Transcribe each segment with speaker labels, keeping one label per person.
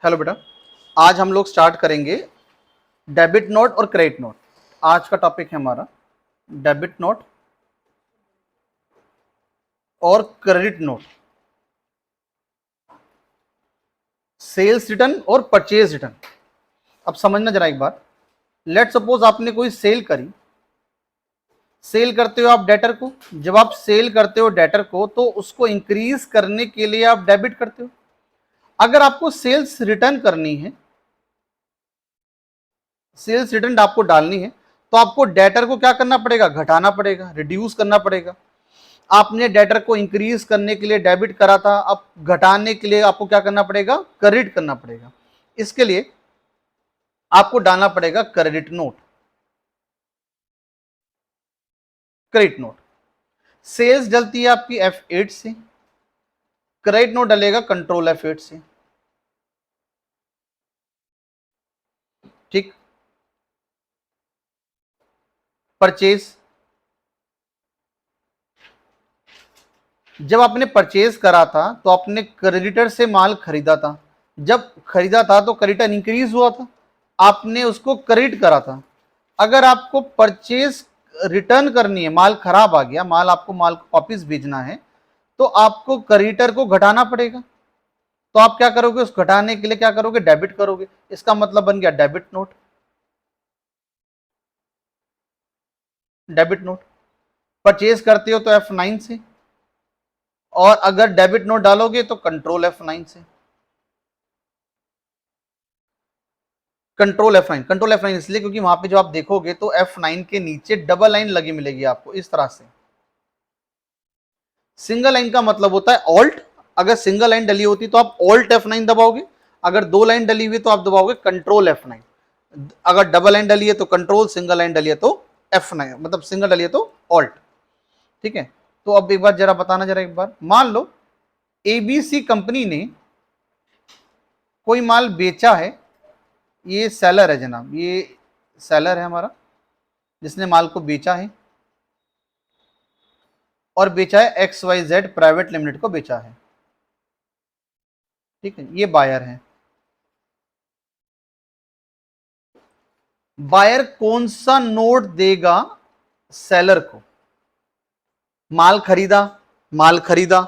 Speaker 1: Hello बेटा, आज हम लोग स्टार्ट करेंगे डेबिट नोट और क्रेडिट नोट। आज का टॉपिक है हमारा डेबिट नोट और क्रेडिट नोट, सेल्स रिटर्न और परचेज रिटर्न। अब समझना जरा एक बार। लेट सपोज आपने कोई सेल करी, सेल करते हो आप डेटर को। जब आप सेल करते हो डेटर को तो उसको इंक्रीज करने के लिए आप डेबिट करते हो। अगर आपको सेल्स रिटर्न करनी है, सेल्स रिटर्न आपको डालनी है, तो आपको डेटर को क्या करना पड़ेगा? घटाना पड़ेगा, रिड्यूस करना पड़ेगा। आपने डेटर को इंक्रीज करने के लिए डेबिट करा था, अब घटाने के लिए आपको क्या करना पड़ेगा? क्रेडिट करना पड़ेगा। इसके लिए आपको डालना पड़ेगा credit note. Credit note sales डलती है आपकी F8 से, क्रेडिट नोट डलेगा कंट्रोल F8 से। ठीक। परचेज, जब आपने परचेज करा था तो आपने क्रेडिटर से माल खरीदा था। जब खरीदा था तो क्रेडिटर इंक्रीज हुआ था, आपने उसको क्रेडिट करा था। अगर आपको परचेज रिटर्न करनी है, माल खराब आ गया, माल को वापिस भेजना है, तो आपको क्रेडिटर को घटाना पड़ेगा। तो आप क्या करोगे? उस घटाने के लिए क्या करोगे? डेबिट करोगे। इसका मतलब बन गया debit note. Debit note purchase करते हो तो F9 से, और अगर डेबिट नोट डालोगे तो कंट्रोल F9 से। कंट्रोल F9 इसलिए क्योंकि वहां पे जो आप देखोगे तो F9 के नीचे डबल लाइन लगी मिलेगी आपको इस तरह से। सिंगल लाइन का मतलब होता है ऑल्ट। अगर सिंगल लाइन डली होती तो आप ऑल्ट F9 दबाओगे, अगर दो लाइन डली हुई तो आप दबाओगे कंट्रोल F9। अगर डबल लाइन डली है तो कंट्रोल, सिंगल लाइन डली है तो F9, मतलब सिंगल डली है तो ऑल्ट। ठीक है। तो अब एक बार जरा बताना, जरा एक बार मान लो ABC कंपनी ने कोई माल बेचा है। ये सेलर है जनाब, ये सेलर है हमारा जिसने माल को बेचा है, और बेचा है XYZ प्राइवेट लिमिटेड को बेचा है। ठीक है, ये बायर है। बायर कौन सा नोट देगा सेलर को? माल खरीदा, माल खरीदा,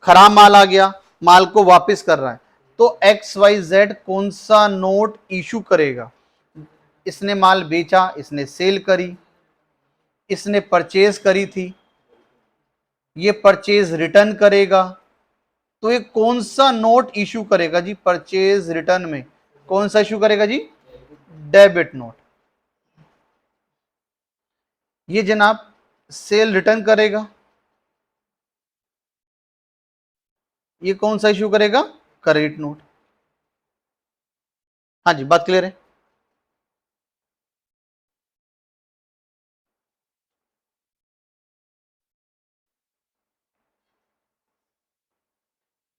Speaker 1: खराब माल आ गया, माल को वापस कर रहा है, तो XYZ कौन सा नोट इशू करेगा? इसने माल बेचा, इसने सेल करी, इसने परचेज करी थी, ये परचेज रिटर्न करेगा, तो ये कौन सा नोट इशू करेगा जी? परचेज रिटर्न में कौन सा इशू करेगा जी? Debit note. ये जनाब सेल रिटर्न करेगा, ये कौन सा इशू करेगा? Credit note. हाँ जी, बात क्लियर है?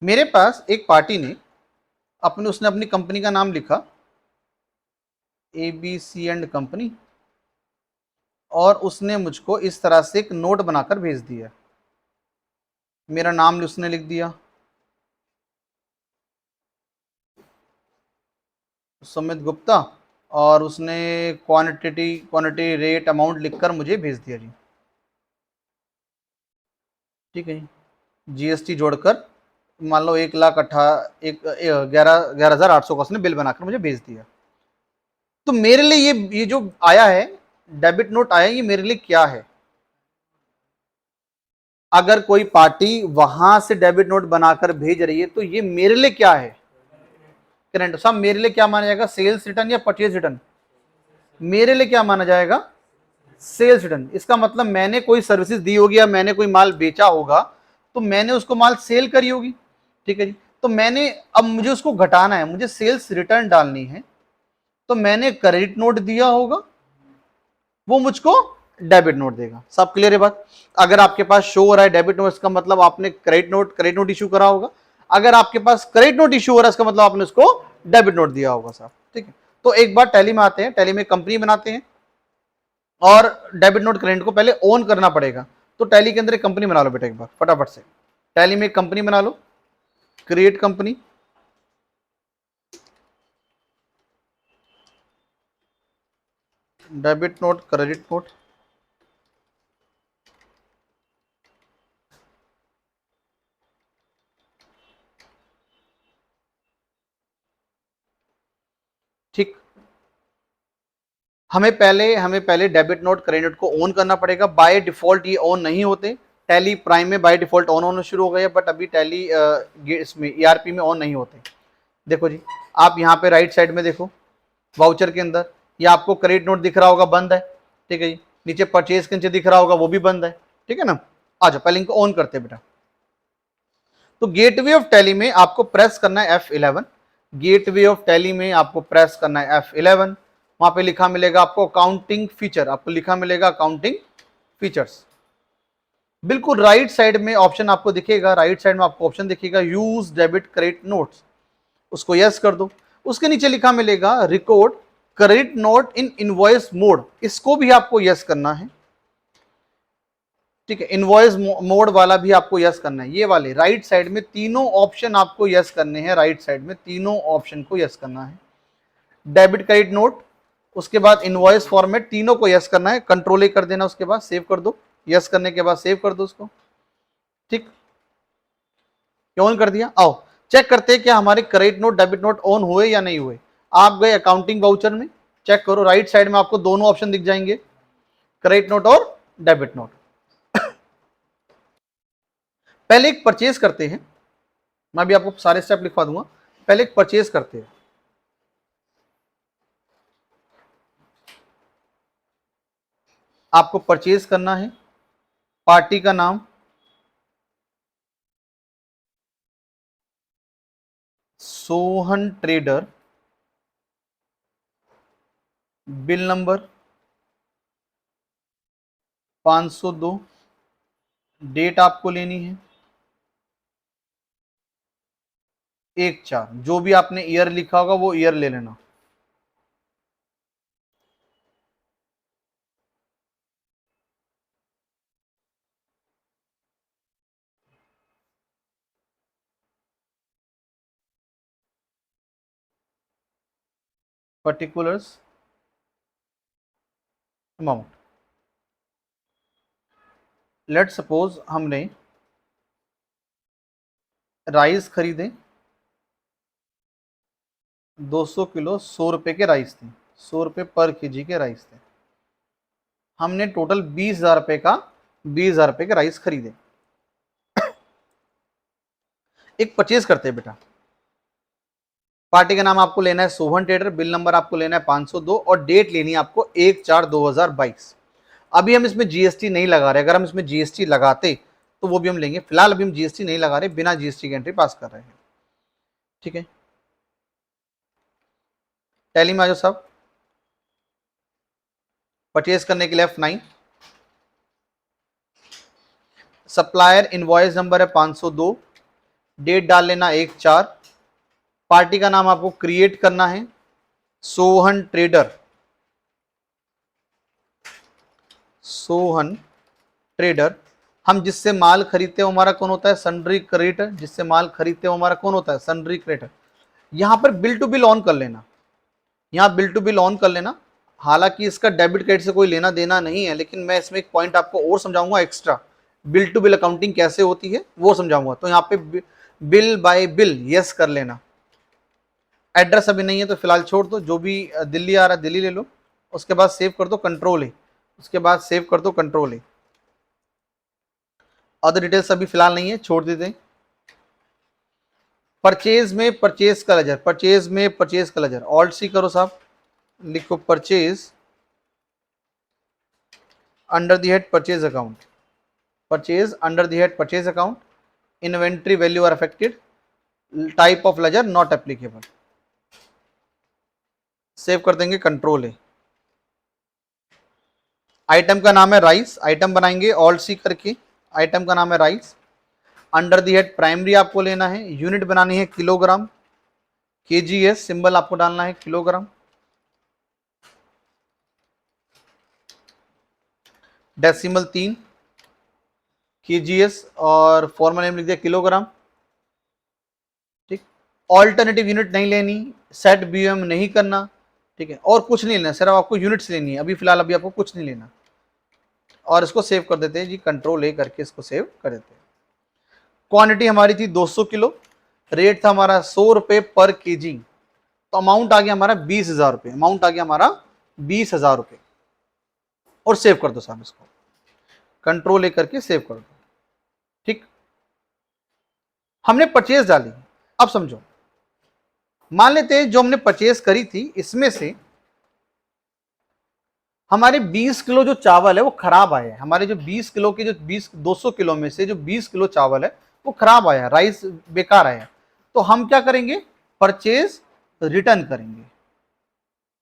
Speaker 1: मेरे पास एक पार्टी ने उसने अपनी कंपनी का नाम लिखा ABC एंड कंपनी, और उसने मुझको इस तरह से एक नोट बनाकर भेज दिया। मेरा नाम उसने लिख दिया, सुमित गुप्ता, और उसने क्वांटिटी रेट अमाउंट लिखकर मुझे भेज दिया जी। ठीक है जी, GST जोड़कर मान लो 11,08,000 का उसने बिल बनाकर मुझे भेज दिया। तो मेरे लिए ये जो आया है डेबिट नोट आया, ये मेरे लिए क्या है? अगर कोई पार्टी वहां से डेबिट नोट बनाकर भेज रही है तो ये मेरे लिए क्या है? करेंट साहब, मेरे लिए क्या माना जाएगा? सेल्स रिटर्न या परचेज रिटर्न? मेरे लिए क्या माना जाएगा? Sales return. इसका मतलब मैंने कोई सर्विसेज दी होगी या मैंने कोई माल बेचा होगा, तो मैंने उसको माल सेल करी होगी। ठीक है जी। तो मैंने, अब मुझे उसको घटाना है, मुझे सेल्स रिटर्न डालनी है, तो मैंने क्रेडिट नोट दिया होगा, वो मुझको डेबिट नोट देगा। सब क्लियर है बात? अगर आपके पास शो हो रहा है डेबिट नोट, इसका मतलब आपने क्रेडिट नोट इशू करा होगा। अगर आपके पास क्रेडिट नोट इशू हो रहा है, इसका मतलब आपने उसको डेबिट नोट दिया होगा साहब। ठीक है। तो एक बार टैली में आते हैं, टैली में कंपनी बनाते हैं, और डेबिट नोट क्रेडिट को पहले ओन करना पड़ेगा। तो टैली के अंदर एक कंपनी बना लो बेटा, एक बार फटाफट से टैली में एक कंपनी बना लो, create company. Debit note, credit note. ठीक, हमें पहले डेबिट नोट, क्रेडिट नोट को ऑन करना पड़ेगा। बाय डिफॉल्ट ये ऑन नहीं होते। टैली प्राइम में बाय डिफॉल्ट ऑन होना शुरू हो गए, बट अभी टैली इसमें ईआरपी में ऑन नहीं होते। देखो जी, आप यहाँ पे राइट साइड में देखो, वाउचर के अंदर ये आपको क्रेडिट नोट दिख रहा होगा, बंद है। ठीक है जी, नीचे परचेज के नीचे दिख रहा होगा, वो भी बंद है। ठीक है ना। आ जाओ, पहले इनको ऑन करते हैं बेटा। तो गेटवे ऑफ टैली में आपको प्रेस करना है F11। गेटवे ऑफ टैली में आपको प्रेस करना है F11। वहां पे लिखा मिलेगा आपको अकाउंटिंग फीचर, आपको लिखा मिलेगा अकाउंटिंग फीचर्स। बिल्कुल राइट साइड में ऑप्शन आपको दिखेगा, राइट साइड में आपको ऑप्शन दिखेगा यूज डेबिट क्रेडिट नोट्स, उसको यस कर दो। उसके नीचे लिखा मिलेगा record credit note in invoice mode, इसको भी आपको यस करना है। ठीक है, इनवॉइस मोड वाला भी आपको यस करना है। ये वाले राइट साइड में तीनों ऑप्शन आपको यस करने हैं, राइट साइड में तीनों ऑप्शन को यस करना है। डेबिट क्रेडिट नोट, उसके बाद इनवॉइस फॉर्मेट, तीनों को यस करना है। कंट्रोल ए कर देना, उसके बाद सेव कर दो। यस करने के बाद सेव कर दो उसको। ठीक, ऑन कर दिया। आओ चेक करते हैं क्या हमारे credit note debit note on हुए या नहीं हुए। आप गए अकाउंटिंग वाउचर में, चेक करो, राइट साइड में आपको दोनों ऑप्शन दिख जाएंगे, क्रेडिट नोट और डेबिट नोट। पहले एक परचेज करते हैं, मैं भी आपको सारे स्टेप लिखवा दूंगा। पहले एक परचेज करते हैं। आपको परचेज करना है, पार्टी का नाम Sohan trader, bill number 502, date आपको लेनी है 1/4, जो भी आपने ईयर लिखा होगा वो ईयर ले लेना। पर्टिकुलर्स, अमाउंट, लेट सपोज हमने राइस खरीदे 200 किलो, 100 रुपए के राइस थे, 100 रुपए पर केजी के राइस थे। हमने टोटल 20,000 रुपए का 20,000 रुपए के राइस खरीदे। एक परचेज करते हैं बेटा। पार्टी का नाम आपको लेना है सोहन ट्रेडर, बिल नंबर आपको लेना है 502 और डेट लेनी है आपको 1/4/2022। अभी हम इसमें जीएसटी नहीं लगा रहे, अगर हम इसमें जीएसटी लगाते तो वो भी हम लेंगे। फिलहाल अभी हम जीएसटी नहीं लगा रहे, बिना जीएसटी की एंट्री पास कर रहे हैं। ठीक है, टैली में आ जाओ सब। परचेज करने के लिए F9, सप्लायर इनवॉइस नंबर है 502, डेट डाल लेना 1/4। पार्टी का नाम आपको क्रिएट करना है सोहन ट्रेडर, सोहन ट्रेडर। हम जिससे माल खरीदते हैं वो हमारा कौन होता है, सन्ड्री क्रेडिटर। जिससे माल खरीदते हैं वो हमारा कौन होता है, सन्ड्री क्रेडिटर। यहां पर बिल टू बिल ऑन कर लेना, यहां बिल टू बिल ऑन कर लेना। हालांकि इसका डेबिट क्रेडिट से कोई लेना देना नहीं है, लेकिन मैं इसमें एक पॉइंट आपको और समझाऊंगा extra, bill to bill accounting कैसे होती है वो समझाऊंगा। तो यहाँ पे बिल बाय बिल यस कर लेना। एड्रेस अभी नहीं है तो फिलहाल छोड़ दो, जो भी दिल्ली आ रहा है दिल्ली ले लो। उसके बाद सेव कर दो कंट्रोल ए, उसके बाद सेव कर दो कंट्रोल ए। अदर डिटेल्स अभी फिलहाल नहीं है, छोड़ देते हैं। परचेज में परचेज का लेजर, परचेज में परचेज का लेजर, ऑल्ट सी करो साहब, लिखो purchase under the head purchase account, purchase under the head purchase account, inventory value are affected, type of ledger not applicable. Save कर देंगे कंट्रोल ए। आइटम का नाम है राइस, आइटम बनाएंगे ऑल्ट सी करके, आइटम का नाम है rice. Under the head primary आपको लेना है, यूनिट बनानी है किलोग्राम, केजीएस सिंबल आपको डालना है किलोग्राम। डेसिमल 3 केजीएस और फॉर्मल नेम लिख दिया किलोग्राम। ठीक, ऑल्टरनेटिव यूनिट नहीं लेनी, सेट बीएम नहीं करना, ठीक है, और कुछ नहीं लेना, सिर्फ आपको यूनिट्स लेनी है अभी फिलहाल, अभी आपको कुछ नहीं लेना। और इसको सेव कर देते हैं जी, कंट्रोल ए करके इसको सेव कर देते हैं। क्वांटिटी हमारी थी 200 किलो, रेट था हमारा 100 रुपए पर केजी, तो अमाउंट आ गया हमारा 20,000 रुपए, अमाउंट आ गया हमारा 20,000 रुपए। और सेव कर दो साहब, इसको कंट्रोल ए करके सेव कर दो। ठीक, हमने परचेज डाली। अब समझो, मान लेते हैं जो हमने परचेज करी थी इसमें से हमारे 20 किलो जो चावल है वो खराब आया है। हमारे जो 20 किलो के जो 200 किलो में से जो 20 किलो चावल है वो खराब आया, राइस बेकार आया। तो हम क्या करेंगे, परचेज रिटर्न करेंगे।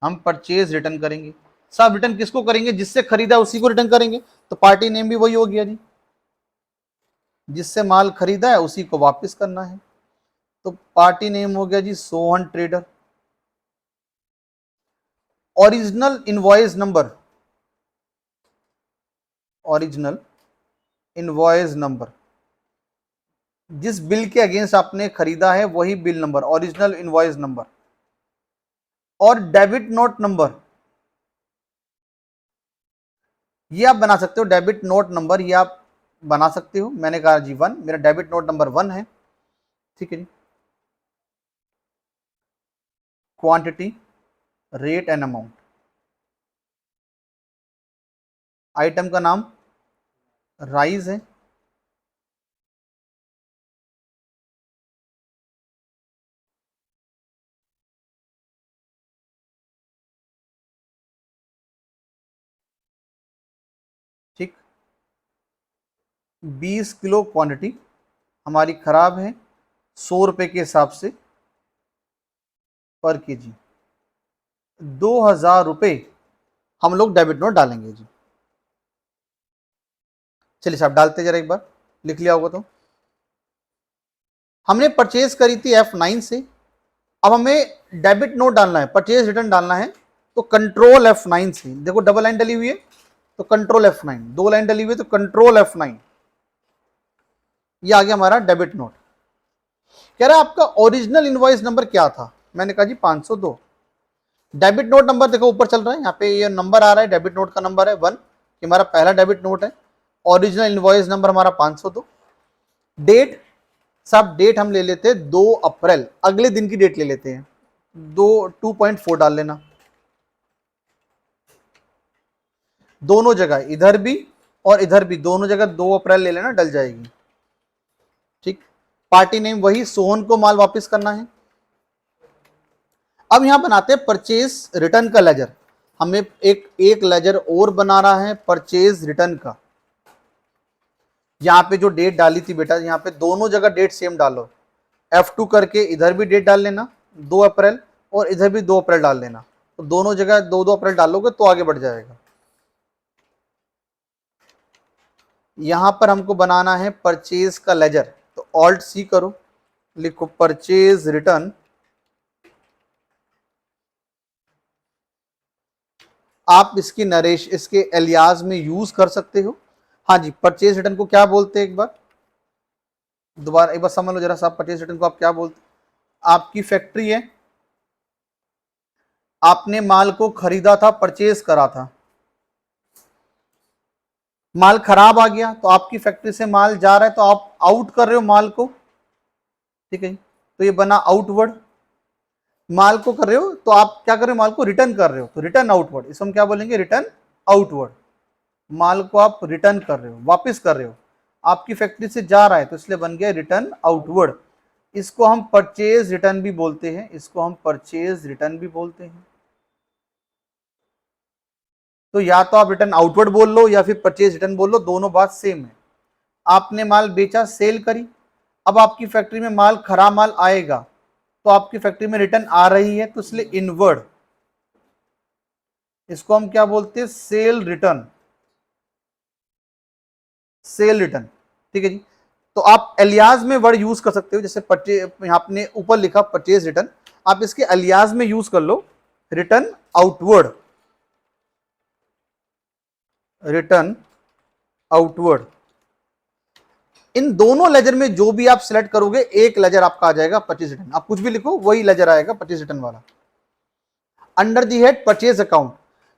Speaker 1: हम परचेज रिटर्न करेंगे। सब रिटर्न किसको करेंगे, जिससे खरीदा उसी को रिटर्न करेंगे। तो पार्टी नेम भी वही हो गया जी, जिससे माल खरीदा है उसी को वापस करना है। तो पार्टी नेम हो गया जी Sohan trader. Original invoice number, original invoice number, जिस बिल के अगेंस्ट आपने खरीदा है वही bill number, original invoice number. और डेबिट नोट नंबर, ये आप बना सकते हो, डेबिट नोट नंबर ये आप बना सकते हो। मैंने कहा जी 1, मेरा डेबिट नोट नंबर 1 है। ठीक है जी। Quantity, rate and amount, item का नाम राइस है। ठीक, 20 किलो क्वांटिटी हमारी खराब है 100 रुपए के हिसाब से पर केजी, 2,000 रुपए हम लोग डेबिट नोट डालेंगे जी। चलिए साहब डालते जरा, एक बार लिख लिया होगा तो। हमने परचेज करी थी F9 से, अब हमें डेबिट नोट डालना है, परचेज रिटर्न डालना है। तो कंट्रोल F9 से, देखो डबल लाइन डली हुई है तो कंट्रोल F9, 2 लाइन डली हुई है तो कंट्रोल F9, ये आ गया हमारा डेबिट नोट। कह रहा है आपका ओरिजिनल इनवॉइस नंबर क्या था, मैंने कहा जी 502। डेबिट नोट नंबर देखो ऊपर चल रहा है, यहाँ पे ये नंबर आ रहा है, डेबिट नोट का नंबर है 1, कि हमारा पहला डेबिट नोट है। ओरिजिनल इनवॉइस नंबर हमारा 502। डेट, सब डेट हम ले लेते हैं 2 अप्रैल, अगले दिन की डेट ले लेते हैं, 2.4 डाल लेना दोनों जगह, इधर भी और इधर भी, दोनों जगह 2 अप्रैल ले लेना, डल जाएगी। ठीक, पार्टी नेम वही, सोहन को माल वापस करना है। अब यहां बनाते हैं परचेज रिटर्न का लेजर। हमें एक लेजर और बना रहा है परचेज रिटर्न का। यहां पे जो डेट डाली थी बेटा, यहां पे दोनों जगह डेट सेम डालो। F2 करके इधर भी डेट डाल लेना 2 अप्रैल, और इधर भी 2 अप्रैल डाल लेना। तो दोनों जगह 2-2 अप्रैल डालोगे तो आगे बढ़ जाएगा। यहां पर हमको बनाना है परचेज का लेजर, तो ऑल्ट सी करो, लिखो परचेज रिटर्न। आप इसकी नरेश, इसके एलियाज में यूज कर सकते हो। हाँ जी, परचेज रिटर्न को क्या बोलते हैं, एक बार दोबारा एक बार समझ लो जरा साहब, परचेज रिटर्न को आप क्या बोलते हैं। आपकी फैक्ट्री है, आपने माल को खरीदा था, परचेज करा था, माल खराब आ गया तो आपकी फैक्ट्री से माल जा रहा है तो आप आउट कर रहे हो माल को। ठीक है, तो ये बना आउटवर्ड। माल को कर रहे हो तो आप क्या कर रहे हो, माल को रिटर्न कर रहे हो, तो रिटर्न आउटवर्ड, इसको हम क्या बोलेंगे, रिटर्न आउटवर्ड। माल को आप रिटर्न कर रहे हो, वापस कर रहे हो, आपकी फैक्ट्री से जा रहा है तो इसलिए बन गया रिटर्न आउटवर्ड। इसको हम परचेज रिटर्न भी बोलते हैं, इसको हम परचेज रिटर्न भी बोलते हैं। तो या तो आप रिटर्न आउटवर्ड बोल लो या फिर परचेज रिटर्न बोल लो, दोनों बात सेम है। आपने माल बेचा, सेल करी, अब आपकी फैक्ट्री में माल, खराब माल आएगा तो आपकी फैक्ट्री में रिटर्न आ रही है, तो इसलिए इनवर्ड, इसको हम क्या बोलते हैं, सेल रिटर्न, सेल रिटर्न। ठीक है जी। तो आप एलियाज में वर्ड यूज कर सकते हो, जैसे परचेज, आपने ऊपर लिखा परचेज रिटर्न, आप इसके एलियाज में यूज कर लो, रिटर्न आउटवर्ड, रिटर्न आउटवर्ड। इन दोनों लेजर में जो भी आप सिलेक्ट करोगे, एक लेजर आपका आ जाएगा परचेज रिटर्न, आप कुछ भी लिखो वही लेजर आएगा परचेज रिटर्न वाला। Under the head purchase account,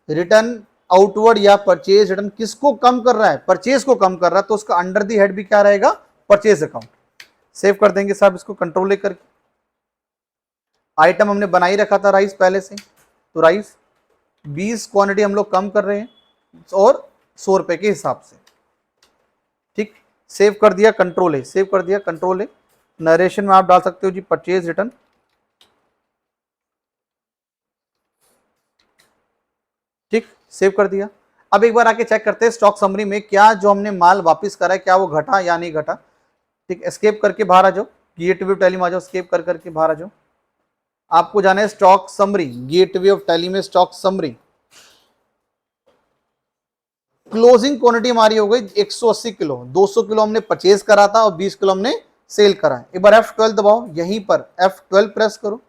Speaker 1: return outward या परचेज रिटर्न किसको कम कर रहा है, परचेज को कम कर रहा है, तो उसका अंडर दी हेड भी क्या रहेगा, परचेज अकाउंट। सेव कर देंगे साहब इसको कंट्रोल लेकर। आइटम हमने बना ही रखा था राइस पहले से, तो राइस 20 क्वांटिटी हम लोग कम कर रहे हैं और 100 रुपए के हिसाब से। ठीक, सेव कर दिया, कंट्रोल है, सेव कर दिया, कंट्रोल है। नरेशन में आप डाल सकते हो जी परचेज रिटर्न। ठीक, सेव कर दिया। अब एक बार आके चेक करते हैं स्टॉक समरी में क्या जो हमने माल वापस करा है क्या वो घटा या नहीं घटा। ठीक, एस्केप करके बाहर आ जाओ, गेटवे ऑफ टैली में आ जाओ, एस्केप कर करके बाहर आ जाओ। आपको जाना है stock summary, gateway of Tally में स्टॉक समरी। क्लोजिंग क्वांटिटी हमारी हो गई 180 किलो, 200 किलो हमने परचेज करा था और 20 किलो हमने सेल करा है। एक बार F12 दबाओ, यहीं पर F12 प्रेस करो,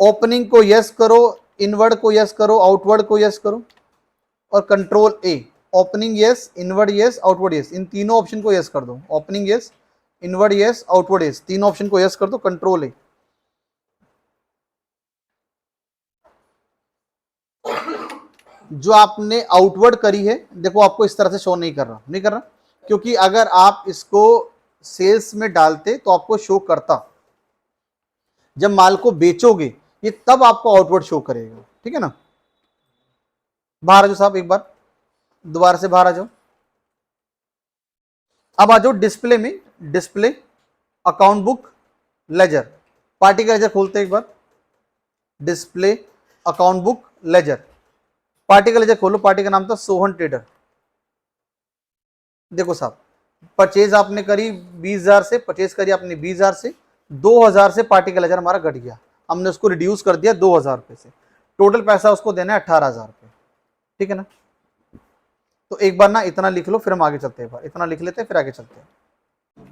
Speaker 1: ओपनिंग को यस करो, इनवर्ड को यस करो, आउटवर्ड को यस करो और control A. Opening yes, inward yes, outward yes, इन तीनों ऑप्शन को यस कर दो। Opening yes, inward yes, outward yes, तीनों ऑप्शन को यस कर दो, कंट्रोल ए। जो आपने आउटवर्ड करी है देखो आपको इस तरह से शो नहीं कर रहा, नहीं कर रहा, क्योंकि अगर आप इसको सेल्स में डालते तो आपको शो करता। जब माल को बेचोगे ये तब आपको आउटवर्ड शो करेगा, ठीक है ना। बाहर आ जाओ साहब, एक बार दोबारा से बाहर आ जाओ। अब आ जाओ डिस्प्ले में, display account book ledger, party का लेजर खोलते हैं एक बार। Display account book ledger, party का लेजर खोलो, पार्टी का नाम था सोहन ट्रेडर। देखो साहब परचेज आपने करी 20,000 से, परचेज करी आपने 20,000 से, 2,000 से पार्टी का लेजर हमारा घट गया, हमने उसको रिड्यूस कर दिया 2,000 रुपए से। टोटल पैसा उसको देना है 18,000 रुपए, ठीक है ना। तो एक बार ना इतना लिख लो फिर हम आगे चलते हैं, इतना लिख लेते हैं फिर आगे चलते हैं,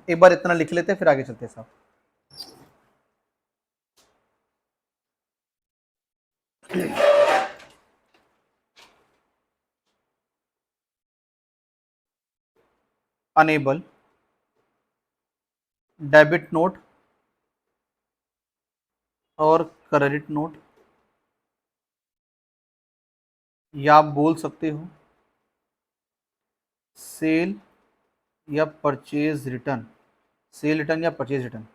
Speaker 1: एक बार इतना लिख लेते हैं फिर आगे चलते हैं साहब। अनेबल डेबिट नोट और क्रेडिट नोट, या आप बोल सकते हो सेल या परचेज रिटर्न, सेल रिटर्न या परचेज रिटर्न।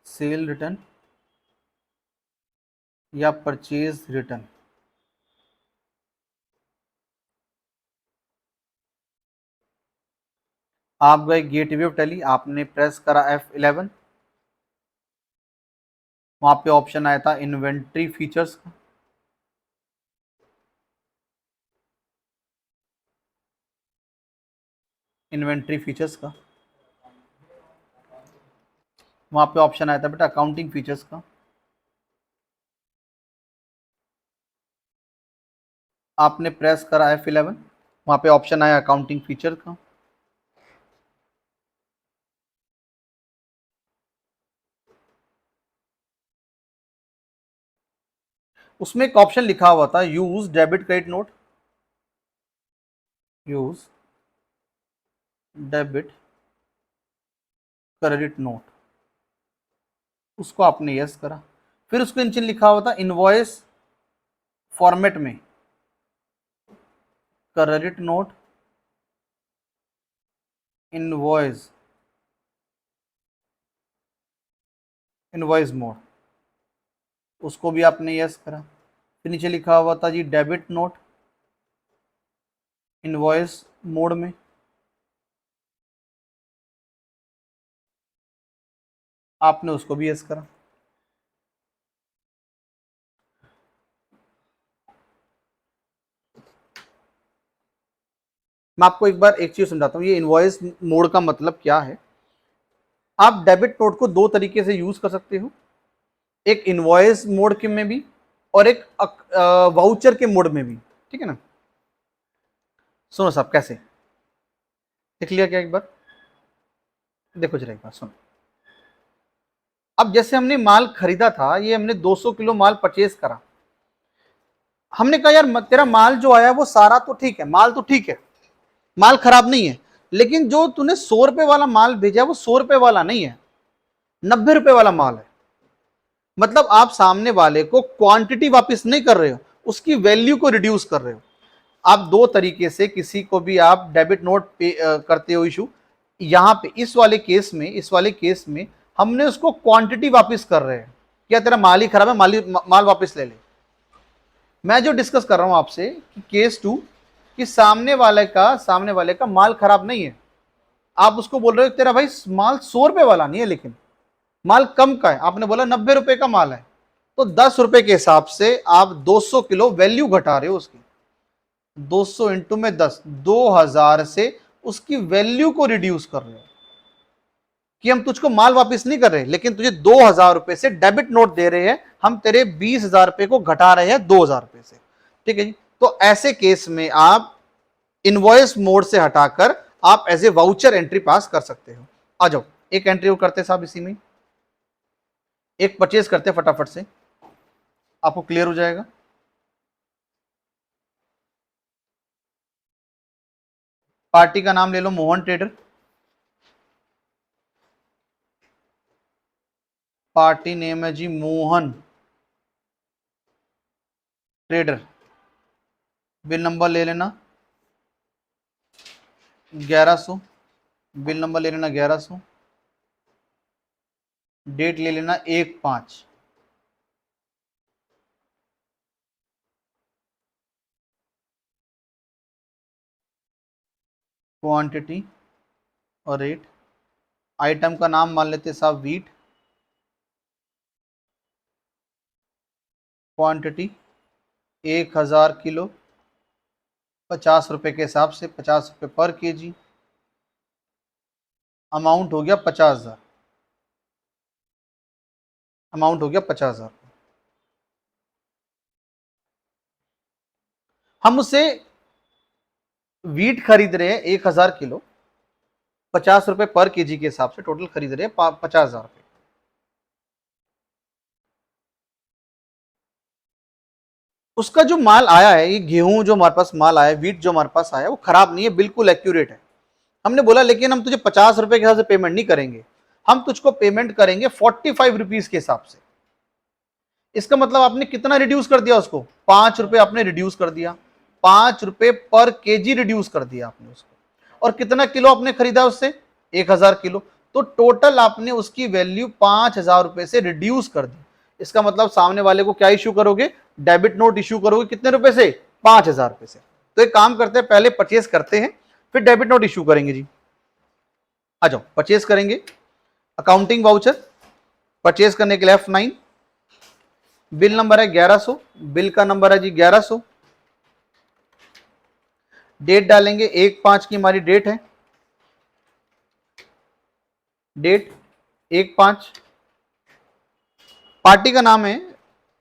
Speaker 1: सेल रिटर्न या परचेज रिटर्न। आप गए गेटवे ऑफ टैली, आपने प्रेस करा F11, वहां पे ऑप्शन आया था इन्वेंट्री फीचर्स का, इन्वेंट्री फीचर्स का, वहां पे ऑप्शन आया था बेटा अकाउंटिंग फीचर्स का। आपने प्रेस करा F11, वहां पे ऑप्शन आया अकाउंटिंग फीचर का। उसमें एक ऑप्शन लिखा हुआ था use debit credit note, use debit credit note, उसको आपने यस करा। फिर उसको नीचे लिखा हुआ था इनवॉइस फॉर्मेट में credit note invoice, invoice mode, उसको भी आपने यस करा। फिर नीचे लिखा हुआ था जी डेबिट नोट इनवॉइस मोड में, आपने उसको भी यस करा। मैं आपको एक बार एक चीज समझाता हूँ, ये इनवॉइस मोड का मतलब क्या है। आप डेबिट नोट को दो तरीके से यूज कर सकते हो, एक इनवॉइस मोड के में भी और एक वाउचर के मोड में भी, ठीक है ना। सुनो साहब कैसे, देख लिया क्या एक बार, देखो जरा एक बार सुनो। अब जैसे हमने माल खरीदा था, ये हमने 200 किलो माल परचेज करा, हमने कहा यार तेरा माल जो आया वो सारा तो ठीक है, माल तो ठीक है, माल खराब नहीं है, लेकिन जो तूने 100 रुपए वाला माल भेजा वो 100 रुपए वाला नहीं है, 90 रुपए वाला माल है। मतलब आप सामने वाले को क्वांटिटी वापस नहीं कर रहे हो, उसकी वैल्यू को रिड्यूस कर रहे हो। आप दो तरीके से किसी को भी आप डेबिट नोट पे करते हो इशू। यहां पे इस वाले केस में हमने उसको क्वांटिटी वापस कर रहे हैं। क्या तेरा माल ही खराब है, माल वापस ले ले। मैं जो डिस्कस कर रहा हूं आपसे कि केस 2 कि सामने वाले का माल खराब नहीं है, आप उसको बोल रहे हो तेरा भाई माल 100 रुपए वाला नहीं है, लेकिन माल कम का है, आपने बोला 90 रुपए का माल है, तो 10 रुपए के हिसाब से आप 200 किलो वैल्यू घटा रहे हो उसकी। 200 इंटू में 10, 2000 से उसकी वैल्यू को रिड्यूस कर रहे हो। कि हम तुझको माल वापस नहीं कर रहे, लेकिन तुझे 2000 रुपए से डेबिट नोट दे रहे हैं, हम तेरे 20,000 रुपए को घटा रहे हैं 2000 रुपए से। ठीक है जी। तो ऐसे केस में आप इनवॉइस मोड से हटाकर आप as a voucher entry pass कर सकते हो। आ जाओ एक एंट्री और करते साहब, इसी में एक परचेज करते फटाफट से, आपको क्लियर हो जाएगा। पार्टी का नाम ले लो मोहन ट्रेडर। पार्टी नेम है जी मोहन ट्रेडर। बिल नंबर ले लेना 1100, बिल नंबर ले लेना 1100, डेट ले लेना 1/5। क्वांटिटी और रेट, आइटम का नाम मान लेते साहब वीट, क्वांटिटी 1000 किलो, 50 रुपए के हिसाब से, 50 रुपए पर केजी, अमाउंट हो गया 50,000, अमाउंट हो गया 50,000। हम उसे वीट खरीद रहे हैं 1000 किलो, 50 रुपए पर केजी के हिसाब से टोटल खरीद रहे हैं 50,000 रुपए। उसका जो माल आया है, ये गेहूं जो हमारे पास माल आया है, वीट जो हमारे पास आया है, वो खराब नहीं है, बिल्कुल एक्यूरेट है। हमने बोला लेकिन हम तुझे 50 रुपए के हिसाब से पेमेंट नहीं करेंगे, हम तुझको पेमेंट करेंगे 45 रुपीज के हिसाब से। इसका मतलब आपने कितना रिड्यूस कर दिया उसको, 5 रुपए आपने रिड्यूस कर दिया, 5 रुपए पर केजी रिड्यूस कर दिया आपने उसको। और कितना किलो आपने खरीदा उससे, 1000 किलो, तो टोटल आपने उसकी वैल्यू 5000 रुपए से रिड्यूस कर दी। इसका मतलब सामने वाले को क्या इश्यू करोगे, डेबिट नोट इश्यू करोगे, कितने रुपए से, 5000 रुपए से। तो एक काम करते हैं, पहले परचेज करते हैं फिर डेबिट नोट इश्यू करेंगे जी। आ जाओ परचेज करेंगे, अकाउंटिंग वाउचर, परचेज करने के लिए F9, बिल नंबर है 1100, बिल का नंबर है जी 1100, डेट डालेंगे 1/5 की हमारी डेट है, डेट 1/5। पार्टी का नाम है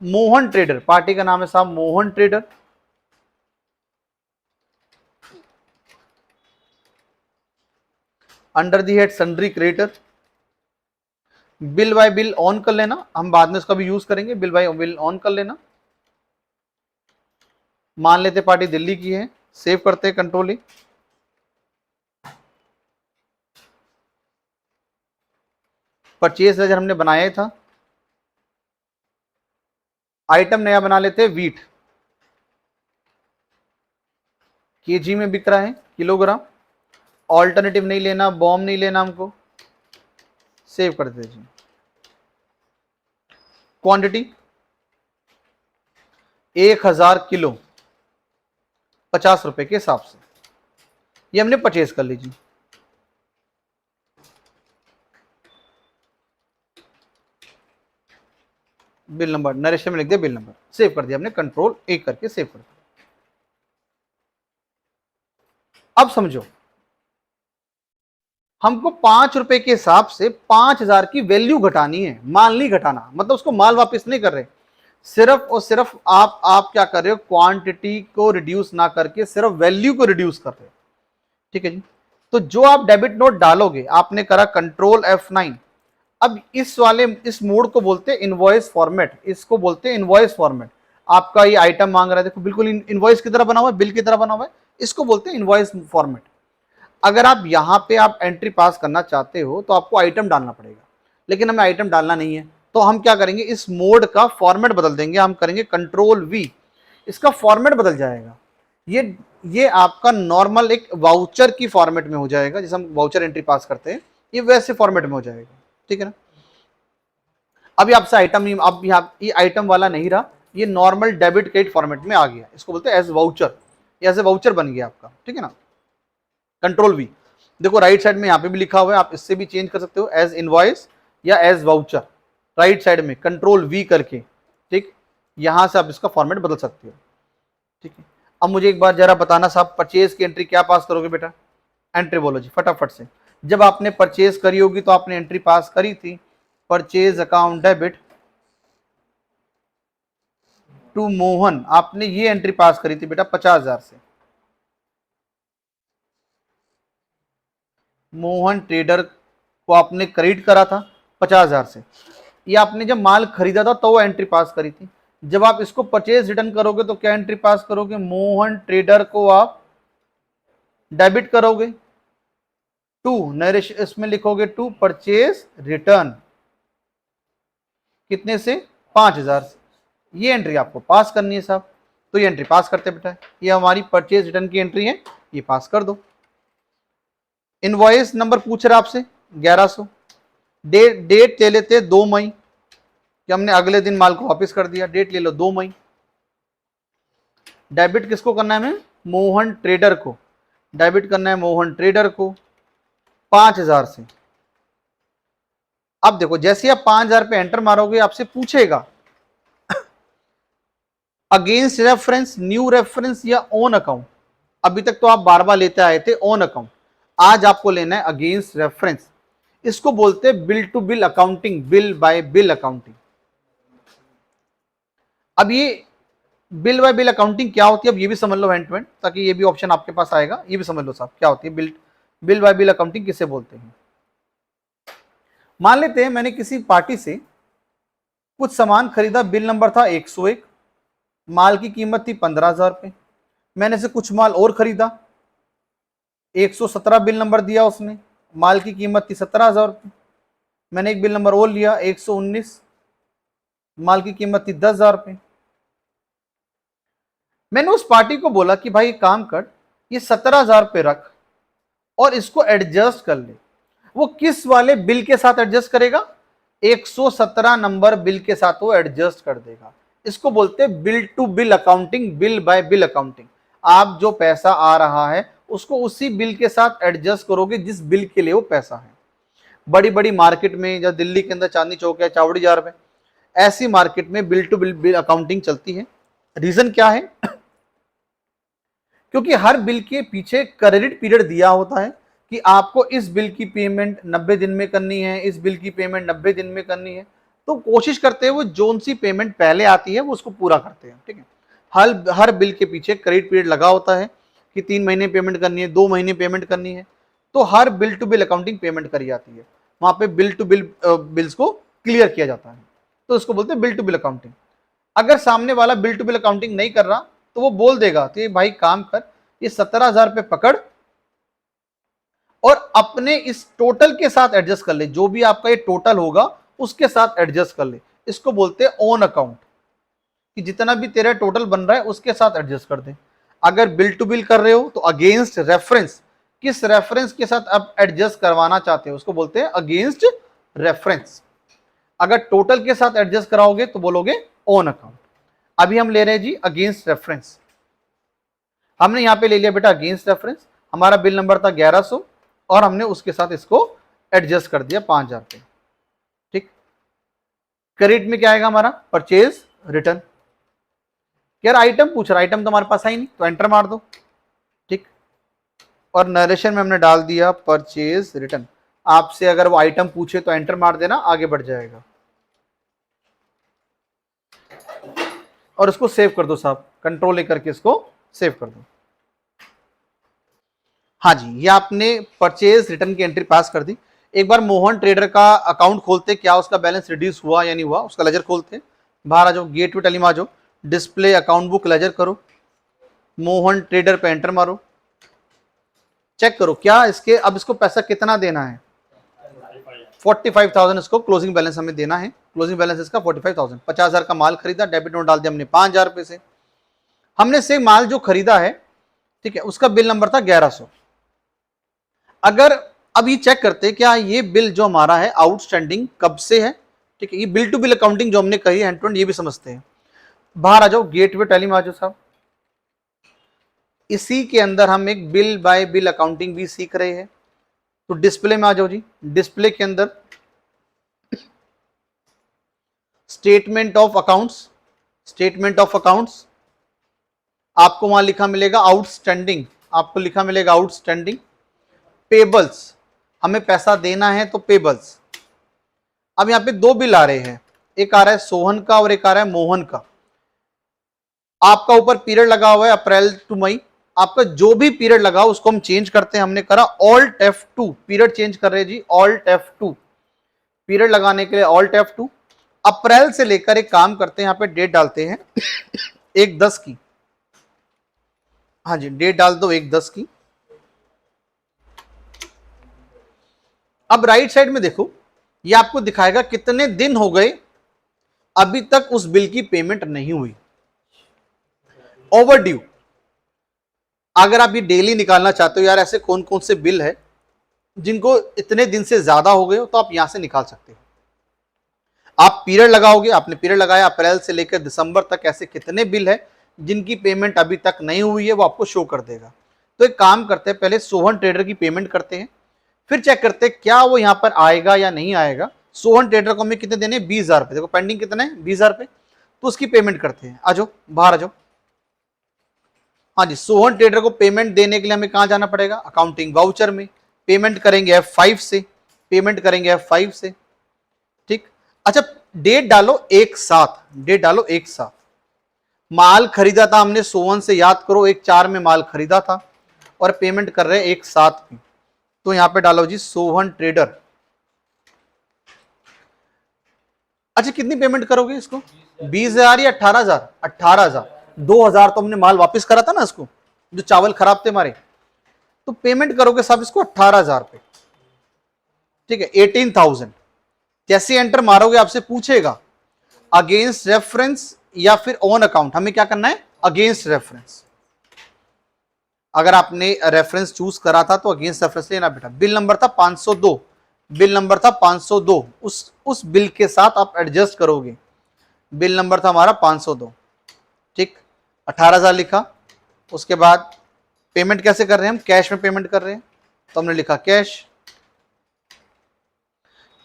Speaker 1: मोहन ट्रेडर, पार्टी का नाम है साहब Mohan trader. Under the head sundry creditor. Bill by bill on कर लेना, हम बाद में इसका भी यूज करेंगे, बिल बाय बिल ऑन कर लेना। मान लेते पार्टी दिल्ली की है, सेव करते हैं कंट्रोल ही। परचेज लेजर हमने बनाया था, आइटम नया बना लेते हैं वीट, केजी में बिक रहा है, किलोग्राम। ऑल्टरनेटिव नहीं लेना, बॉम्ब नहीं लेना हमको, सेव कर देते जी। क्वांटिटी 1000 किलो, 50 रुपए के हिसाब से, ये हमने परचेज कर लीजिए। बिल नंबर नरेश में लिख दिया, बिल नंबर सेव कर दिया हमने, कंट्रोल एक करके सेव कर दिया। अब समझो, हमको 5 रुपए के हिसाब से 5000 की वैल्यू घटानी है, माल नहीं घटाना, मतलब उसको माल वापस नहीं कर रहे, सिर्फ और सिर्फ आप क्या कर रहे हो, क्वांटिटी को रिड्यूस ना करके सिर्फ वैल्यू को रिड्यूस कर रहे हो। ठीक है जी। तो जो आप डेबिट नोट डालोगे, आपने करा कंट्रोल F9। अब इस मोड को बोलते हैं इनवॉइस फॉर्मेट, इसको बोलते हैं इनवॉइस फॉर्मेट। आपका ये आइटम मांग रहा है, देखो बिल्कुल इनवॉइस की तरह बना हुआ है, बिल की तरह बना हुआ है, इसको बोलते हैं इनवॉइस फॉर्मेट। अगर आप यहाँ पे आप एंट्री पास करना चाहते हो तो आपको आइटम डालना पड़ेगा, लेकिन हमें आइटम डालना नहीं है, तो हम क्या करेंगे, इस मोड का फॉर्मेट बदल देंगे, हम करेंगे कंट्रोल वी, इसका फॉर्मेट बदल जाएगा। ये आपका नॉर्मल एक वाउचर की फॉर्मेट में हो जाएगा, जैसे हम वाउचर एंट्री पास करते हैं, ये वैसे फॉर्मेट में हो जाएगा, ठीक है ना। अभी आपसे आइटम, अब ये आइटम वाला नहीं रहा, ये नॉर्मल डेबिट क्रेडिट फॉर्मेट में आ गया, इसको बोलते हैं as voucher, as a voucher बन गया आपका, ठीक है ना। कंट्रोल वी, देखो राइट साइड में यहाँ पे भी लिखा हुआ है, आप इससे भी चेंज कर सकते हो एज इनवॉइस या एज वाउचर, राइट साइड में कंट्रोल वी करके, ठीक, यहां से आप इसका फॉर्मेट बदल सकते हो, ठीक है। अब मुझे एक बार जरा बताना साहब, परचेज की एंट्री क्या पास करोगे बेटा, एंट्री बोलो जी फटाफट से। जब आपने परचेज करी होगी तो आपने एंट्री पास करी थी, purchase account debit to Mohan, आपने ये एंट्री पास करी थी बेटा 50,000 से, मोहन ट्रेडर को आपने क्रेडिट करा था 50,000 से, ये आपने जब माल खरीदा था तो वो एंट्री पास करी थी। जब आप इसको परचेज रिटर्न करोगे तो क्या एंट्री पास करोगे, मोहन ट्रेडर को आप डेबिट करोगे टू, नरेश इसमें लिखोगे टू परचेज रिटर्न, कितने से, 5,000 से, ये एंट्री आपको पास करनी है साहब, तो ये एंट्री पास करते बेटा, ये हमारी परचेज रिटर्न की एंट्री है, ये पास कर दो। इनवॉइस नंबर पूछ रहा आपसे 1100, डेट ले लेते 2 मई, कि हमने अगले दिन माल को वापस कर दिया, डेट ले लो 2 मई। डेबिट किसको करना है हमें, मोहन ट्रेडर को, डेबिट करना है मोहन ट्रेडर को 5,000 से। अब देखो जैसे आप 5,000 पे एंटर मारोगे आपसे पूछेगा अगेंस्ट रेफरेंस, न्यू रेफरेंस या ओन अकाउंट। अभी तक तो आप बार बार लेते आए थे ओन अकाउंट, आज आपको लेना है अगेंस्ट रेफरेंस, इसको बोलते हैं bill to bill accounting, bill by bill accounting. अब ये बिल बाय बिल अकाउंटिंग क्या होती है, अब ये भी समझ लो हैंड टू हैंड, ताकि ये भी ऑप्शन आपके पास आएगा, ये भी समझ लो साहब क्या होती है बिल बाय बिल अकाउंटिंग किसे बोलते हैं। मान लेते हैं मैंने किसी पार्टी से कुछ सामान खरीदा, बिल नंबर था 101, माल की कीमत थी 15,000 रुपये, मैंने से कुछ माल और खरीदा, 117 बिल नंबर दिया उसने, माल की कीमत थी 17,000 रुपये, मैंने एक बिल नंबर और लिया 119, माल की कीमत थी 10,000 रुपये। मैंने उस पार्टी को बोला कि भाई काम कर, ये 17,000 रुपये रख और इसको एडजस्ट कर ले। वो किस वाले बिल के साथ एडजस्ट करेगा, 117 नंबर बिल के साथ वो एडजस्ट कर देगा, इसको बोलते हैं bill to bill accounting, bill by bill accounting. आप जो पैसा आ रहा है उसको उसी बिल के साथ एडजस्ट करोगे जिस बिल के लिए वो पैसा है। बड़ी बड़ी मार्केट में, या दिल्ली के अंदर चांदनी चौक है, चावड़ी बाजार में, ऐसी मार्केट में बिल टू बिल अकाउंटिंग चलती है। रीजन क्या है, क्योंकि हर बिल के पीछे क्रेडिट पीरियड दिया होता है कि आपको इस बिल की पेमेंट 90 दिन में करनी है, इस बिल की पेमेंट 90 दिन में करनी है, तो कोशिश करते हैं वो जोन सी पेमेंट पहले आती है वो उसको पूरा करते हैं, ठीक है। हर बिल के पीछे क्रेडिट पीरियड लगा होता है कि 3 महीने पेमेंट करनी है, 2 महीने पेमेंट करनी है, तो हर bill to bill accounting payment करी जाती है, वहां पे बिल टू बिल बिल्स को क्लियर किया जाता है, तो उसको बोलते हैं बिल टू बिल अकाउंटिंग। अगर सामने वाला बिल टू बिल अकाउंटिंग नहीं कर रहा तो वो बोल देगा कि भाई काम कर, ये 17,000 रुपये पकड़ और अपने इस टोटल के साथ एडजस्ट कर ले, जो भी आपका ये टोटल होगा उसके साथ एडजस्ट कर ले, इसको बोलते हैं ओन अकाउंट, कि जितना भी तेरा टोटल बन रहा है उसके साथ एडजस्ट कर दे। अगर बिल टू बिल कर रहे हो तो अगेंस्ट रेफरेंस, किस रेफरेंस के साथ आप एडजस्ट करवाना चाहते हो उसको बोलते हैं अगेंस्ट रेफरेंस। अगर टोटल के साथ एडजस्ट कराओगे तो बोलोगे ओन अकाउंट। अभी हम ले रहे हैं जी अगेंस्ट रेफरेंस, हमने यहां पे ले लिया बेटा अगेंस्ट रेफरेंस, हमारा बिल नंबर था 1100 और हमने उसके साथ इसको एडजस्ट कर दिया 5,000 रुपये, ठीक। क्रेडिट में क्या आएगा हमारा, परचेज रिटर्न। यार आइटम पूछ रहा, आइटम तो हमारे पास है ही नहीं, तो एंटर मार दो, ठीक। और नरेशन में हमने डाल दिया परचेज रिटर्न। आपसे अगर वो आइटम पूछे तो एंटर मार देना, आगे बढ़ जाएगा। और इसको सेव कर दो साहब, कंट्रोल लेकर के इसको सेव कर दो। हाँ जी, ये आपने परचेज रिटर्न की एंट्री पास कर दी। एक बार मोहन ट्रेडर का अकाउंट खोलते, क्या उसका बैलेंस रिड्यूस हुआ या नहीं हुआ, उसका लेजर खोलते। बाहर आ जाओ, गेट टू टैली में आ जाओ, डिस्प्ले अकाउंट बुक लेजर करो, मोहन ट्रेडर पे एंटर मारो। चेक करो क्या इसके, अब इसको पैसा कितना देना है, 45,000 इसको क्लोजिंग बैलेंस हमें देना है। क्लोजिंग बैलेंस इसका 45,000। 50,000 का माल खरीदा, डेबिट नोट डाल दिया हमने 5,000 रुपए से। हमने से माल जो खरीदा है, ठीक है, उसका बिल नंबर था 1100। अगर अब ये चेक करते क्या ये बिल जो हमारा है आउटस्टैंडिंग कब से है, ठीक है, ये बिल टू बिल अकाउंटिंग जो हमने कही हैंड टू हैंड, ये भी समझते हैं। बाहर आ जाओ, गेटवे टैली में आ जाओ साहब। इसी के अंदर हम एक बिल बाय बिल अकाउंटिंग भी सीख रहे हैं। तो डिस्प्ले में आ जाओ जी। डिस्प्ले के अंदर statement of accounts, statement of accounts आपको वहां लिखा मिलेगा आउटस्टैंडिंग, आपको लिखा मिलेगा आउटस्टैंडिंग। पेबल्स, हमें पैसा देना है तो पेबल्स। अब यहां पे दो बिल आ रहे हैं, एक आ रहा है सोहन का और एक आ रहा है मोहन का। आपका ऊपर पीरियड लगा हुआ है अप्रैल टू मई, आपका जो भी पीरियड लगा उसको हम चेंज करते हैं। हमने करा ऑल्ट F2, पीरियड चेंज कर रहे हैं जी, ऑल्ट F2, पीरियड लगाने के लिए ऑल्ट F2। अप्रैल से लेकर एक काम करते हैं, यहां पे डेट डालते हैं 1/10 की, हाँ जी डेट डाल दो 1/10 की। अब राइट साइड में देखो, ये आपको दिखाएगा कितने दिन हो गए अभी तक उस बिल की पेमेंट नहीं हुई, ओवरड्यू। अगर आप ये डेली निकालना चाहते हो यार ऐसे कौन कौन से बिल है जिनको इतने दिन से ज्यादा हो गए हो, तो आप यहां से निकाल सकते हो। आप पीरियड लगाओगे, आपने पीरियड लगाया अप्रैल से लेकर दिसंबर तक, ऐसे कितने बिल है जिनकी पेमेंट अभी तक नहीं हुई है, वो आपको शो कर देगा। तो एक काम करते हैं, पहले सोहन ट्रेडर की पेमेंट करते हैं, फिर चेक करते हैं क्या वो यहां पर आएगा या नहीं आएगा। सोहन ट्रेडर को हमें कितने देने, 20,000 रुपए। देखो पेंडिंग कितना है, 20,000 रुपए, तो उसकी पेमेंट करते हैं। आ जाओ बाहर आ जाओ। हाँ जी, सोहन ट्रेडर को पेमेंट देने के लिए हमें कहां जाना पड़ेगा, अकाउंटिंग वाउचर में। पेमेंट करेंगे F5 से, पेमेंट करेंगे F5 से, ठीक। अच्छा डेट डालो एक साथ, डेट डालो एक साथ। माल खरीदा था हमने सोहन से, याद करो 1/4 में माल खरीदा था, और पेमेंट कर रहे हैं एक साथ भी। तो यहां पे डालो जी सोहन ट्रेडर। अच्छा कितनी पेमेंट करोगे इसको, 20,000 या 18,000? 18,000। 2,000 तो हमने माल वापस करा था ना इसको, जो चावल खराब थे हमारे, तो पेमेंट करोगे सब इसको 18,000 पे, ठीक है, 18,000। जैसे एंटर मारोगे आपसे पूछेगा अगेंस्ट रेफरेंस या फिर ऑन अकाउंट, हमें क्या करना है, अगेंस्ट रेफरेंस। अगर आपने रेफरेंस चूज करा था तो अगेंस्ट रेफरेंस लेना बेटा। बिल नंबर था 502, बिल नंबर था 502, उस बिल के साथ आप एडजस्ट करोगे। बिल नंबर था हमारा 502, ठीक। 18,000 लिखा। उसके बाद पेमेंट कैसे कर रहे हैं हम, कैश में पेमेंट कर रहे हैं, तो हमने लिखा कैश।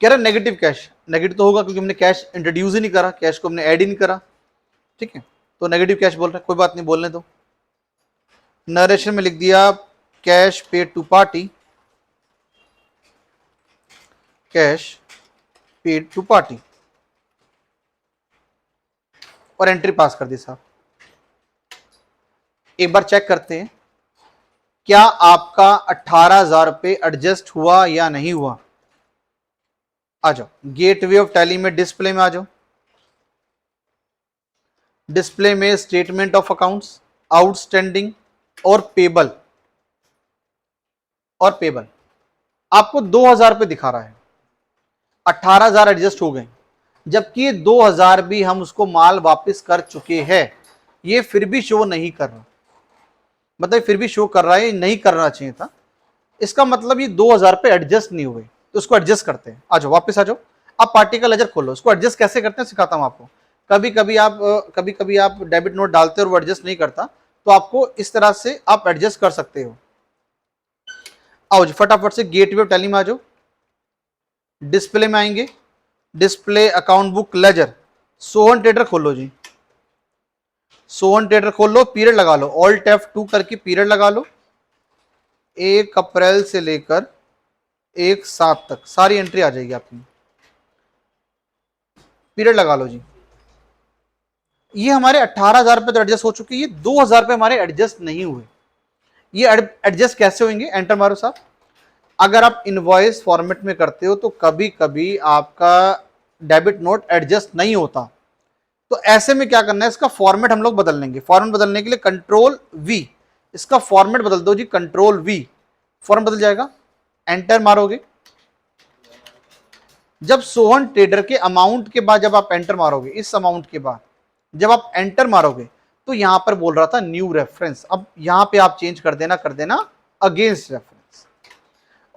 Speaker 1: कह रहा नेगेटिव कैश, नेगेटिव तो होगा क्योंकि हमने कैश इंट्रोड्यूस ही नहीं करा, कैश को हमने ऐड ही नहीं करा, ठीक है, तो नेगेटिव कैश बोल रहे हैं, कोई बात नहीं बोलने दो। नरेशन में लिख दिया cash paid to party, cash paid to party, और एंट्री पास कर दी साहब। एक बार चेक करते हैं क्या आपका 18,000 रुपए एडजस्ट हुआ या नहीं हुआ। आ जाओ गेटवे ऑफ टैली में, डिस्प्ले में आ जाओ। डिस्प्ले में स्टेटमेंट ऑफ अकाउंट्स, आउटस्टैंडिंग और पेबल, और पेबल आपको 2,000 रुपए दिखा रहा है, 18,000 एडजस्ट हो गए, जबकि ये 2,000 भी हम उसको माल वापस कर चुके हैं, ये फिर भी शो नहीं कर रहा। मतलब फिर भी शो कर रहा है, नहीं करना चाहिए था। इसका मतलब ये 2,000 पे एडजस्ट नहीं हुए, तो उसको एडजस्ट करते हैं। आ जाओ वापस आ जाओ। अब पार्टी का लेजर खोलो, उसको एडजस्ट कैसे करते हैं सिखाता हूं आपको। कभी कभी आप डेबिट नोट डालते हो और वो एडजस्ट नहीं करता, तो आपको इस तरह से आप एडजस्ट कर सकते हो। आओ जी फटाफट से गेटवे टैली में आ जाओ। डिस्प्ले में आएंगे, display account book ledger, Sohan trader खोलो जी। सोहन ट्रेडर खोल लो, पीरियड लगा लो, ऑल्ट F2 करके पीरियड लगा लो। 1 अप्रैल से लेकर 1/7 तक सारी एंट्री आ जाएगी आपकी। पीरियड लगा लो जी। ये हमारे 18,000 रुपए तो एडजस्ट हो चुके, ये 2,000 रुपए हमारे एडजस्ट नहीं हुए। ये एडजस्ट कैसे होंगे, एंटर मारो साहब। अगर आप इनवॉइस फॉर्मेट में करते हो तो कभी कभी आपका डेबिट नोट एडजस्ट नहीं होता, तो ऐसे में क्या करना है, इसका फॉर्मेट हम लोग बदल लेंगे। फॉर्मेट बदलने के लिए कंट्रोल V, इसका फॉर्मेट बदल दो जी, कंट्रोल V। फौरन बदल जाएगा। एंटर मारोगे, जब सोहन ट्रेडर के अमाउंट के बाद जब आप एंटर मारोगे, इस अमाउंट के बाद जब आप एंटर मारोगे तो यहां पर बोल रहा था न्यू रेफरेंस, अब यहां पे आप चेंज कर देना अगेंस्ट रेफरेंस,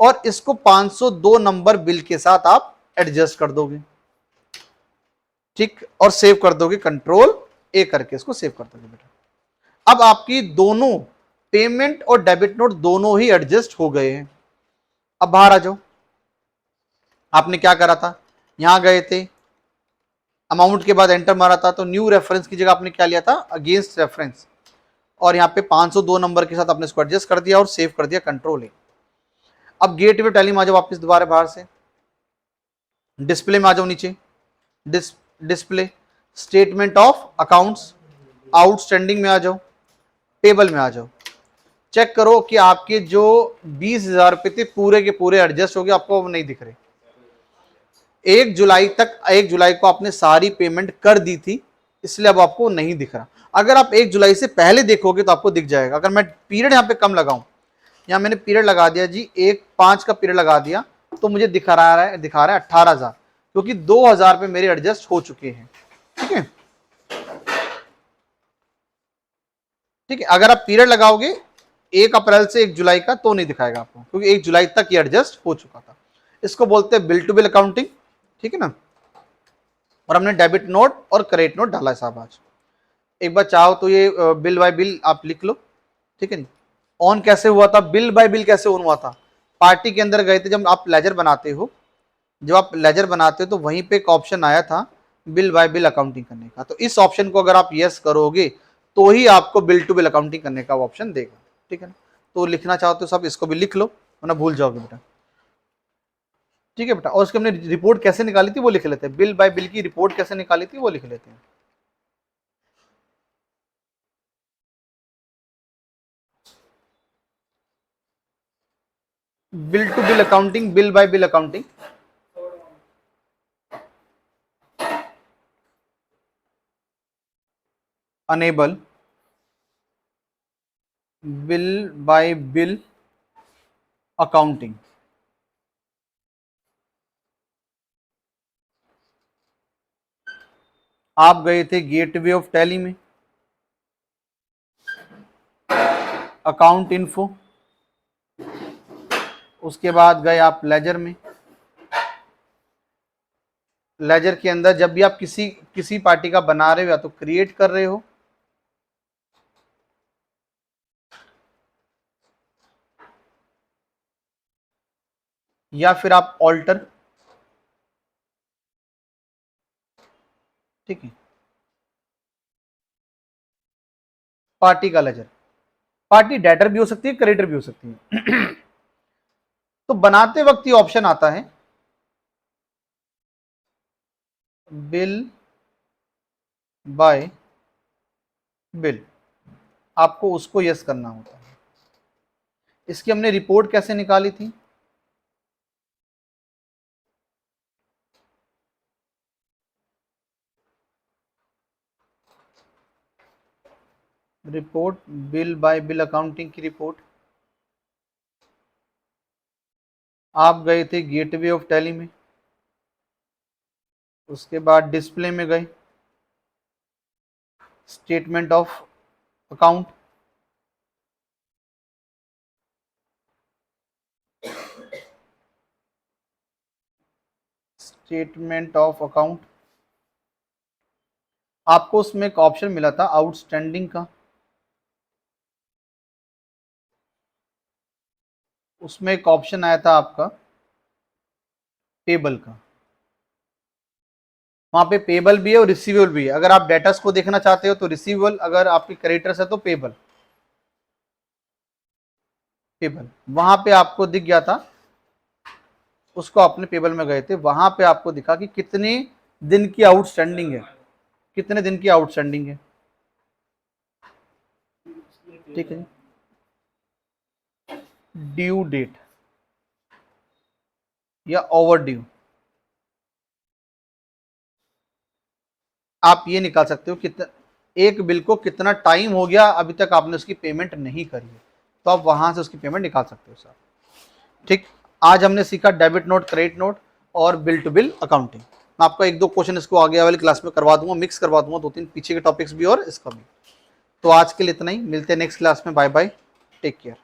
Speaker 1: और इसको 502 नंबर बिल के साथ आप एडजस्ट कर दोगे, ठीक, और सेव कर दोगे, कंट्रोल ए करके इसको सेव कर दोगे बेटा। अब आपकी दोनों पेमेंट और डेबिट नोट दोनों ही एडजस्ट हो गए हैं। अब बाहर आ जाओ, आपने क्या करा था, यहां गए थे, अमाउंट के बाद एंटर मारा था, तो न्यू रेफरेंस की जगह आपने क्या लिया था, अगेंस्ट रेफरेंस, और यहाँ पे 502 नंबर के साथ आपने इसको एडजस्ट कर दिया और सेव कर दिया, कंट्रोल ए। अब गेटवे टैली में आ जाओ वापस दोबारा बाहर से, डिस्प्ले में आ जाओ नीचे, display, statement of accounts, outstanding में आ जाओ, टेबल में आ जाओ, चेक करो कि आपके जो 20,000 रुपए थे पूरे के पूरे एडजस्ट हो गए, आपको अब नहीं दिख रहे। 1 जुलाई को आपने सारी पेमेंट कर दी थी, इसलिए अब आपको नहीं दिख रहा। अगर आप 1 जुलाई से पहले देखोगे तो आपको दिख जाएगा। अगर मैं पीरियड यहाँ पे कम लगाऊं, यहाँ मैंने पीरियड लगा दिया जी, 1/5 का पीरियड लगा दिया, तो मुझे दिखा रहा है 18,000, क्योंकि 2,000 रुपए मेरे एडजस्ट हो चुके हैं। ठीक है, ठीक है। अगर आप पीरियड लगाओगे 1 अप्रैल से 1 जुलाई का, तो नहीं दिखाएगा आपको, क्योंकि 1 जुलाई तक ये एडजस्ट हो चुका था। इसको बोलते हैं बिल टू बिल अकाउंटिंग, ठीक है ना। और हमने डेबिट नोट और क्रेडिट नोट डाला है साहब आज। एक बार चाहो तो ये बिल बाय बिल आप लिख लो, ठीक है नहीं। ऑन कैसे हुआ था, बिल बाय बिल कैसे ऑन हुआ था, पार्टी के अंदर गए थे, जब आप लेजर बनाते हो, जब आप लेजर बनाते हो तो वहीं पे एक ऑप्शन आया था बिल बाय बिल अकाउंटिंग करने का, तो इस ऑप्शन को अगर आप यस करोगे तो ही आपको बिल टू बिल अकाउंटिंग करने का ऑप्शन देगा, ठीक है ना। तो लिखना चाहो तो सब इसको भी लिख लो, वरना भूल जाओगे बेटा, ठीक है बेटा। और उसकी हमने रिपोर्ट कैसे निकाली थी वो लिख लेते हैं, बिल बाय बिल की रिपोर्ट कैसे निकाली थी वो लिख लेते हैं। Bill to bill accounting, bill by bill accounting, enable bill by bill accounting. आप गए थे गेटवे ऑफ टैली में, अकाउंट इन्फो, उसके बाद गए आप लेजर में। लेजर के अंदर जब भी आप किसी पार्टी का बना रहे हो, या तो क्रिएट कर रहे हो, या फिर आप ऑल्टर, ठीक है। पार्टी का लेजर, पार्टी डेटर भी हो सकती है, क्रेडिटर भी हो सकती है। तो बनाते वक्त ये ऑप्शन आता है बिल बाय बिल, आपको उसको यस करना होता है। इसकी हमने रिपोर्ट कैसे निकाली थी, report bill by bill accounting की रिपोर्ट, आप गए थे गेटवे ऑफ टैली में, उसके बाद डिस्प्ले में गए, statement of account, statement of account, आपको उसमें एक ऑप्शन मिला था आउटस्टैंडिंग का, उसमें एक ऑप्शन आया था आपका पेबल का, वहां पे पेबल भी है और रिसीवेबल भी है। अगर आप डेटर्स को देखना चाहते हो तो रिसीवेबल, अगर आपके क्रेडिटर्स है तो पेबल, पेबल वहां पे आपको दिख गया था, उसको अपने पेबल में गए थे, वहां पे आपको दिखा कि कितने दिन की आउटस्टैंडिंग है, कितने दिन की आउटस्टैंडिंग है, ठीक है। ड्यू डेट या ओवर ड्यू, आप ये निकाल सकते हो कितना, एक बिल को कितना टाइम हो गया अभी तक आपने उसकी पेमेंट नहीं करी है, तो आप वहां से उसकी पेमेंट निकाल सकते हो सर। ठीक, आज हमने सीखा डेबिट नोट, क्रेडिट नोट और बिल टू बिल अकाउंटिंग। मैं आपको एक दो क्वेश्चन इसको आगे वाली क्लास में करवा दूंगा, मिक्स करवा दूंगा, दो तीन पीछे के टॉपिक्स भी और इसका भी। तो आज के लिए इतना ही, मिलते हैं नेक्स्ट क्लास में। Bye bye, take care.